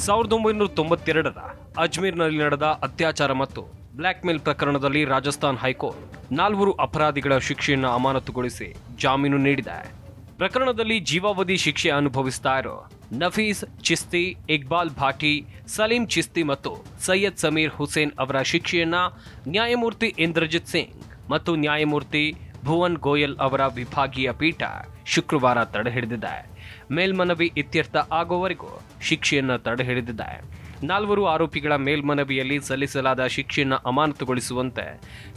1992ರ ಅಜ್ಮೀರ್ನಲ್ಲಿ ನಡೆದ ಅತ್ಯಾಚಾರ ಮತ್ತು ಬ್ಲ್ಯಾಕ್ ಮೇಲ್ ಪ್ರಕರಣದಲ್ಲಿ ರಾಜಸ್ಥಾನ್ ಹೈಕೋರ್ಟ್ 4 ಅಪರಾಧಿಗಳ ಶಿಕ್ಷೆಯನ್ನು ಅಮಾನತುಗೊಳಿಸಿ ಜಾಮೀನು ನೀಡಿದೆ. ಪ್ರಕರಣದಲ್ಲಿ ಜೀವಾವಧಿ ಶಿಕ್ಷೆ ಅನುಭವಿಸ್ತಾ ಇರೋ ನಫೀಸ್ ಚಿಸ್ತಿ, ಇಕ್ಬಾಲ್ ಭಾಟಿ, ಸಲೀಂ ಚಿಸ್ತಿ ಮತ್ತು ಸೈಯದ್ ಸಮೀರ್ ಹುಸೇನ್ ಅವರ ಶಿಕ್ಷೆಯನ್ನ ನ್ಯಾಯಮೂರ್ತಿ ಇಂದ್ರಜಿತ್ ಸಿಂಗ್ ಮತ್ತು ನ್ಯಾಯಮೂರ್ತಿ ಭುವನ್ ಗೋಯಲ್ ಅವರ ವಿಭಾಗೀಯ ಪೀಠ ಶುಕ್ರವಾರ ತಡೆಹಿಡಿದಿದೆ. ಮೇಲ್ಮನವಿ ಇತ್ಯರ್ಥ ಆಗುವವರೆಗೂ ಶಿಕ್ಷೆಯನ್ನು ತಡೆಹಿಡಿದಿದೆ. 4 ಆರೋಪಿಗಳ ಮೇಲ್ಮನವಿಯಲ್ಲಿ ಸಲ್ಲಿಸಲಾದ ಶಿಕ್ಷೆಯನ್ನು ಅಮಾನತುಗೊಳಿಸುವಂತೆ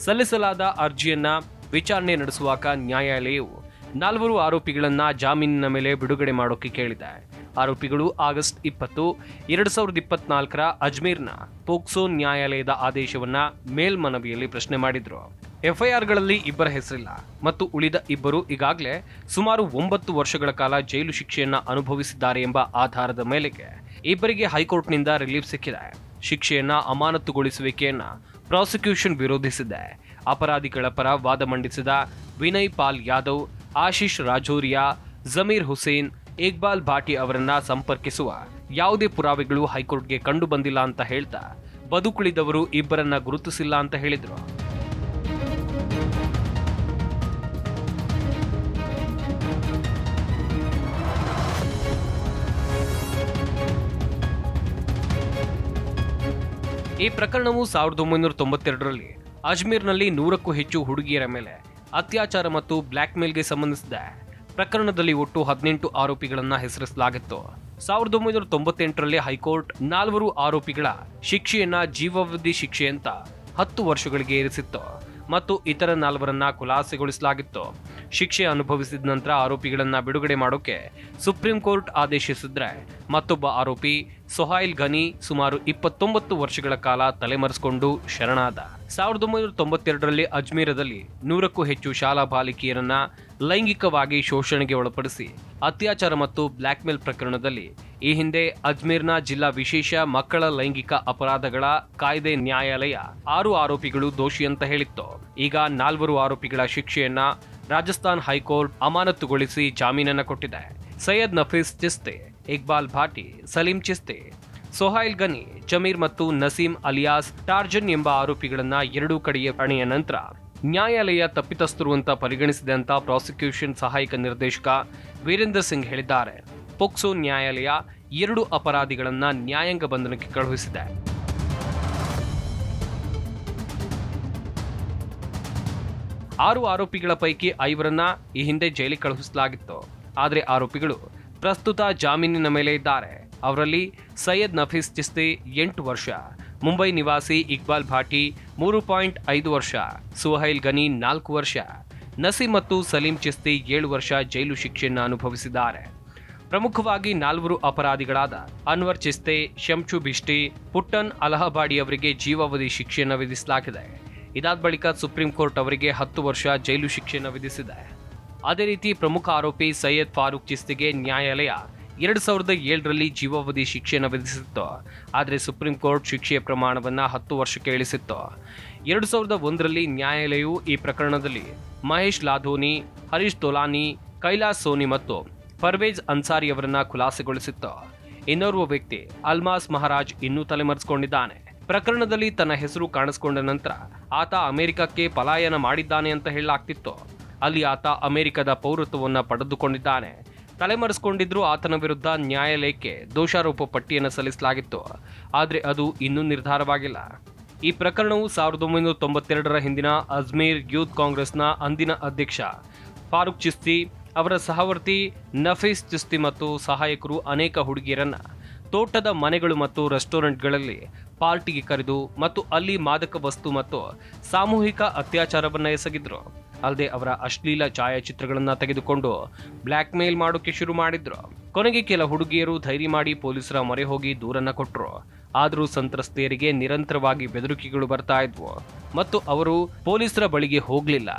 ಸಲ್ಲಿಸಲಾದ ಅರ್ಜಿಯನ್ನ ವಿಚಾರಣೆ ನಡೆಸುವಾಗ ನ್ಯಾಯಾಲಯವು 4 ಆರೋಪಿಗಳನ್ನ ಜಾಮೀನಿನ ಮೇಲೆ ಬಿಡುಗಡೆ ಮಾಡೋಕೆ ಕೇಳಿದೆ. ಆರೋಪಿಗಳು ಆಗಸ್ಟ್ 20, 2024ರ ಅಜ್ಮೀರ್ನ ಪೋಕ್ಸೋ ನ್ಯಾಯಾಲಯದ ಆದೇಶವನ್ನ ಮೇಲ್ಮನವಿಯಲ್ಲಿ ಪ್ರಶ್ನೆ ಮಾಡಿದ್ರು. ಎಫ್ಐಆರ್ಗಳಲ್ಲಿ ಇಬ್ಬರ ಹೆಸರಿಲ್ಲ ಮತ್ತು ಉಳಿದ ಇಬ್ಬರು ಈಗಾಗಲೇ ಸುಮಾರು 9 ವರ್ಷಗಳ ಕಾಲ ಜೈಲು ಶಿಕ್ಷೆಯನ್ನ ಅನುಭವಿಸಿದ್ದಾರೆ ಎಂಬ ಆಧಾರದ ಮೇಲೆಗೆ ಇಬ್ಬರಿಗೆ ಹೈಕೋರ್ಟ್ನಿಂದ ರಿಲೀಫ್ ಸಿಕ್ಕಿದೆ. ಶಿಕ್ಷೆಯನ್ನ ಅಮಾನತುಗೊಳಿಸುವಿಕೆಯನ್ನ ಪ್ರಾಸಿಕ್ಯೂಷನ್ ವಿರೋಧಿಸಿದೆ. ಅಪರಾಧಿಗಳ ಪರ ವಾದ ಮಂಡಿಸಿದ ವಿನಯ್ ಪಾಲ್ ಯಾದವ್, ಆಶೀಶ್ ರಾಜೋರಿಯಾ, ಜಮೀರ್ ಹುಸೇನ್, ಇಕ್ಬಾಲ್ ಭಾಟಿ ಅವರನ್ನ ಸಂಪರ್ಕಿಸುವ ಯಾವುದೇ ಪುರಾವೆಗಳು ಹೈಕೋರ್ಟ್ಗೆ ಕಂಡು ಬಂದಿಲ್ಲ ಅಂತ ಹೇಳ್ತಾ ಬದುಕುಳಿದವರು ಇಬ್ಬರನ್ನ ಗುರುತಿಸಿಲ್ಲ ಅಂತ ಹೇಳಿದ್ರು. ಈ ಪ್ರಕರಣವು 1992ರಲ್ಲಿ ಅಜ್ಮೀರ್ನಲ್ಲಿ 100ಕ್ಕೂ ಹೆಚ್ಚು ಹುಡುಗಿಯರ ಮೇಲೆ ಅತ್ಯಾಚಾರ ಮತ್ತು ಬ್ಲ್ಯಾಕ್ ಮೇಲ್ಗೆ ಸಂಬಂಧಿಸಿದೆ. ಪ್ರಕರಣದಲ್ಲಿ ಒಟ್ಟು 18 ಆರೋಪಿಗಳನ್ನ ಹೆಸರಿಸಲಾಗಿತ್ತು. 1998ರಲ್ಲಿ ಹೈಕೋರ್ಟ್ 4 ಆರೋಪಿಗಳ ಶಿಕ್ಷೆಯನ್ನ ಜೀವಾವಧಿ ಶಿಕ್ಷೆ ಅಂತ 10 ವರ್ಷಗಳಿಗೆ ಏರಿಸಿತ್ತು ಮತ್ತು ಇತರ 4ರನ್ನ ಖುಲಾಸೆಗೊಳಿಸಲಾಗಿತ್ತು. ಶಿಕ್ಷೆ ಅನುಭವಿಸಿದ ನಂತರ ಆರೋಪಿಗಳನ್ನ ಬಿಡುಗಡೆ ಮಾಡೋಕೆ ಸುಪ್ರೀಂ ಕೋರ್ಟ್ ಆದೇಶಿಸಿದ್ರೆ ಮತ್ತೊಬ್ಬ ಆರೋಪಿ ಸೊಹೈಲ್ ಗನಿ ಸುಮಾರು 29 ವರ್ಷಗಳ ಕಾಲ ತಲೆಮರೆಸಿಕೊಂಡು ಶರಣಾದ. 1992ರಲ್ಲಿ ಅಜ್ಮೀರದಲ್ಲಿ 100ಕ್ಕೂ ಹೆಚ್ಚು ಶಾಲಾ ಬಾಲಿಕೆಯರನ್ನ ಲೈಂಗಿಕವಾಗಿ ಶೋಷಣೆಗೆ ಒಳಪಡಿಸಿ ಅತ್ಯಾಚಾರ ಮತ್ತು ಬ್ಲ್ಯಾಕ್ ಮೇಲ್ ಪ್ರಕರಣದಲ್ಲಿ ಈ ಹಿಂದೆ ಅಜ್ಮೀರ್ನ ಜಿಲ್ಲಾ ವಿಶೇಷ ಮಕ್ಕಳ ಲೈಂಗಿಕ ಅಪರಾಧಗಳ ಕಾಯ್ದೆ ನ್ಯಾಯಾಲಯ 6 ಆರೋಪಿಗಳು ದೋಷಿ ಅಂತ ಹೇಳಿತ್ತು. ಈಗ 4 ಆರೋಪಿಗಳ ಶಿಕ್ಷೆಯನ್ನ ರಾಜಸ್ಥಾನ್ ಹೈಕೋರ್ಟ್ ಅಮಾನತುಗೊಳಿಸಿ ಜಾಮೀನನ್ನ ಕೊಟ್ಟಿದೆ. ಸೈಯದ್ ನಫೀಸ್ ಚಿಸ್ತಿ, ಇಕ್ಬಾಲ್ ಭಾಟಿ, ಸಲೀಂ ಚಿಸ್ತಿ, ಸೊಹೈಲ್ ಗನಿ, ಜಮೀರ್ ಮತ್ತು ನಸೀಂ ಅಲಿಯಾಸ್ ಟಾರ್ಜನ್ ಎಂಬ ಆರೋಪಿಗಳನ್ನ 2 ಕಡೆಯ ಅಣೆಯ ನಂತರ ನ್ಯಾಯಾಲಯ ತಪ್ಪಿತಸ್ಥರು ಅಂತ ಪರಿಗಣಿಸಿದೆ ಅಂತ ಪ್ರಾಸಿಕ್ಯೂಷನ್ ಸಹಾಯಕ ನಿರ್ದೇಶಕ ವೀರೇಂದರ್ ಸಿಂಗ್ ಹೇಳಿದ್ದಾರೆ. ಪೋಕ್ಸೋ ನ್ಯಾಯಾಲಯ 2 ಅಪರಾಧಿಗಳನ್ನ ನ್ಯಾಯಾಂಗ ಬಂಧನಕ್ಕೆ ಕಳುಹಿಸಿದೆ. ಆರು ಆರೋಪಿಗಳ ಪೈಕಿ 5ರನ್ನ ಈ ಹಿಂದೆ ಜೈಲಿಗೆ ಕಳುಹಿಸಲಾಗಿತ್ತು. ಆದರೆ ಆರೋಪಿಗಳು ಪ್ರಸ್ತುತ ಜಾಮೀನಿನ ಮೇಲೆ ಇದ್ದಾರೆ. ಅವರಲ್ಲಿ ಸೈಯದ್ ನಫೀಸ್ ಚಿಸ್ತಿ 8 ವರ್ಷ, ಮುಂಬೈ ನಿವಾಸಿ ಇಕ್ಬಾಲ್ ಭಾಟಿ 3.5 ವರ್ಷ, ಸುಹೈಲ್ ಗನಿ 4 ವರ್ಷ, ನಸೀಂ ಮತ್ತು ಸಲೀಂ ಚಿಸ್ತಿ 7 ವರ್ಷ ಜೈಲು ಶಿಕ್ಷೆಯನ್ನು ಅನುಭವಿಸಿದ್ದಾರೆ. ಪ್ರಮುಖವಾಗಿ 4 ಅಪರಾಧಿಗಳಾದ ಅನ್ವರ್ ಚಿಸ್ತಿ, ಶಂಶು ಬಿಷ್ಟಿ, ಪುಟ್ಟನ್ ಅಲಹಾಬಾಡಿ ಅವರಿಗೆ ಜೀವಾವಧಿ ಶಿಕ್ಷೆಯನ್ನು ವಿಧಿಸಲಾಗಿದೆ. ಇದಾದ ಬಳಿಕ ಸುಪ್ರೀಂ ಕೋರ್ಟ್ ಅವರಿಗೆ 10 ವರ್ಷ ಜೈಲು ಶಿಕ್ಷೆಯನ್ನು ವಿಧಿಸಿದೆ. ಅದೇ ರೀತಿ ಪ್ರಮುಖ ಆರೋಪಿ ಸೈಯದ್ ಫಾರೂಕ್ ಚಿಸ್ತಿಗೆ ನ್ಯಾಯಾಲಯ 2007ರಲ್ಲಿ ಜೀವಾವಧಿ ಶಿಕ್ಷೆಯನ್ನು ವಿಧಿಸಿತ್ತು. ಆದರೆ ಸುಪ್ರೀಂ ಕೋರ್ಟ್ ಶಿಕ್ಷೆಯ ಪ್ರಮಾಣವನ್ನು 10 ವರ್ಷಕ್ಕೆ ಇಳಿಸಿತ್ತು. 2001ರಲ್ಲಿ ನ್ಯಾಯಾಲಯವು ಈ ಪ್ರಕರಣದಲ್ಲಿ ಮಹೇಶ್ ಲಾಧೋನಿ, ಹರೀಶ್ ತೋಲಾನಿ, ಕೈಲಾಸ್ ಸೋನಿ ಮತ್ತು ಪರ್ವೇಜ್ ಅನ್ಸಾರಿ ಅವರನ್ನ ಖುಲಾಸೆಗೊಳಿಸಿತ್ತು. ಇನ್ನೋರ್ವ ವ್ಯಕ್ತಿ ಅಲ್ಮಾಸ್ ಮಹಾರಾಜ್ ಇನ್ನೂ ತಲೆಮರೆಸಿಕೊಂಡಿದ್ದಾನೆ. ಪ್ರಕರಣದಲ್ಲಿ ತನ್ನ ಹೆಸರು ಕಾಣಿಸಿಕೊಂಡ ನಂತರ ಆತ ಅಮೆರಿಕಕ್ಕೆ ಪಲಾಯನ ಮಾಡಿದ್ದಾನೆ ಅಂತ ಹೇಳಲಾಗ್ತಿತ್ತು. ಅಲ್ಲಿ ಆತ ಅಮೆರಿಕದ ಪೌರತ್ವವನ್ನು ಪಡೆದುಕೊಂಡಿದ್ದಾನೆ. ತಲೆಮರೆಸಿಕೊಂಡಿದ್ರೂ ಆತನ ವಿರುದ್ಧ ನ್ಯಾಯಾಲಯಕ್ಕೆ ದೋಷಾರೋಪ ಪಟ್ಟಿಯನ್ನು ಸಲ್ಲಿಸಲಾಗಿತ್ತು. ಆದರೆ ಅದು ಇನ್ನೂ ನಿರ್ಧಾರವಾಗಿಲ್ಲ. ಈ ಪ್ರಕರಣವು 1992ರ ಹಿಂದಿನ ಅಜ್ಮೀರ್ ಯೂತ್ ಕಾಂಗ್ರೆಸ್ನ ಅಂದಿನ ಅಧ್ಯಕ್ಷ ಫಾರೂಕ್ ಚಿಸ್ತಿ ಅವರ ಸಹವರ್ತಿ ನಫೀಸ್ ಚಿಸ್ತಿ ಮತ್ತು ಸಹಾಯಕರು ಅನೇಕ ಹುಡುಗಿಯರನ್ನ ತೋಟದ ಮನೆಗಳು ಮತ್ತು ರೆಸ್ಟೋರೆಂಟ್ಗಳಲ್ಲಿ ಪಾರ್ಟಿಗೆ ಕರೆದು ಮತ್ತು ಅಲ್ಲಿ ಮಾದಕ ವಸ್ತು ಮತ್ತು ಸಾಮೂಹಿಕ ಅತ್ಯಾಚಾರವನ್ನು ಎಸಗಿದ್ರು. ಅಲ್ಲದೆ ಅವರ ಅಶ್ಲೀಲ ಛಾಯಾಚಿತ್ರಗಳನ್ನು ತೆಗೆದುಕೊಂಡು ಬ್ಲ್ಯಾಕ್ ಮೇಲ್ ಮಾಡೋಕೆ ಶುರು ಮಾಡಿದ್ರು. ಕೊನೆಗೆ ಕೆಲ ಹುಡುಗಿಯರು ಧೈರ್ಯ ಮಾಡಿ ಪೊಲೀಸರ ಮೊರೆ ಹೋಗಿ ದೂರನ್ನ ಕೊಟ್ಟರು. ಆದರೂ ಸಂತ್ರಸ್ತೆಯರಿಗೆ ನಿರಂತರವಾಗಿ ಬೆದರಿಕೆಗಳು ಬರ್ತಾ ಇದ್ವು ಮತ್ತು ಅವರು ಪೊಲೀಸರ ಬಳಿಗೆ ಹೋಗಲಿಲ್ಲ.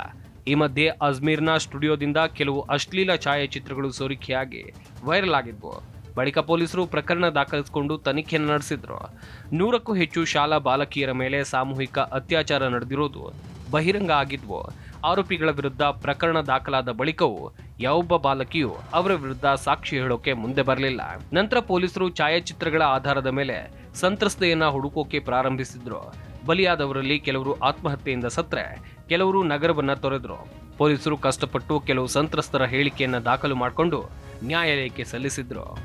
ಈ ಮಧ್ಯೆ ಅಜ್ಮೀರ್ನ ಸ್ಟುಡಿಯೋದಿಂದ ಕೆಲವು ಅಶ್ಲೀಲ ಛಾಯಾಚಿತ್ರಗಳು ಸೋರಿಕೆಯಾಗಿ ವೈರಲ್ ಆಗಿದ್ವು. ಬಳಿಕ ಪೊಲೀಸರು ಪ್ರಕರಣ ದಾಖಲಿಸಿಕೊಂಡು ತನಿಖೆಯನ್ನು ನಡೆಸಿದ್ರು. 100ಕ್ಕೂ ಹೆಚ್ಚು ಶಾಲಾ ಬಾಲಕಿಯರ ಮೇಲೆ ಸಾಮೂಹಿಕ ಅತ್ಯಾಚಾರ ನಡೆದಿರೋದು ಬಹಿರಂಗ ಆಗಿದ್ವು. ಆರೋಪಿಗಳ ವಿರುದ್ಧ ಪ್ರಕರಣ ದಾಖಲಾದ ಬಳಿಕವೂ ಯಾವೊಬ್ಬ ಬಾಲಕಿಯು ಅವರ ವಿರುದ್ಧ ಸಾಕ್ಷಿ ಹೇಳೋಕೆ ಮುಂದೆ ಬರಲಿಲ್ಲ. ನಂತರ ಪೊಲೀಸರು ಛಾಯಾಚಿತ್ರಗಳ ಆಧಾರದ ಮೇಲೆ ಸಂತ್ರಸ್ತೆಯನ್ನ ಹುಡುಕೋಕೆ ಪ್ರಾರಂಭಿಸಿದ್ರು. ಬಲಿಯಾದವರಲ್ಲಿ ಕೆಲವರು ಆತ್ಮಹತ್ಯೆಯಿಂದ ಸತ್ರೆ, ಕೆಲವರು ನಗರವನ್ನ ತೊರೆದ್ರು. ಪೊಲೀಸರು ಕಷ್ಟಪಟ್ಟು ಕೆಲವು ಸಂತ್ರಸ್ತರ ಹೇಳಿಕೆಯನ್ನ ದಾಖಲು ಮಾಡಿಕೊಂಡು ನ್ಯಾಯಾಲಯಕ್ಕೆ ಸಲ್ಲಿಸಿದ್ರು.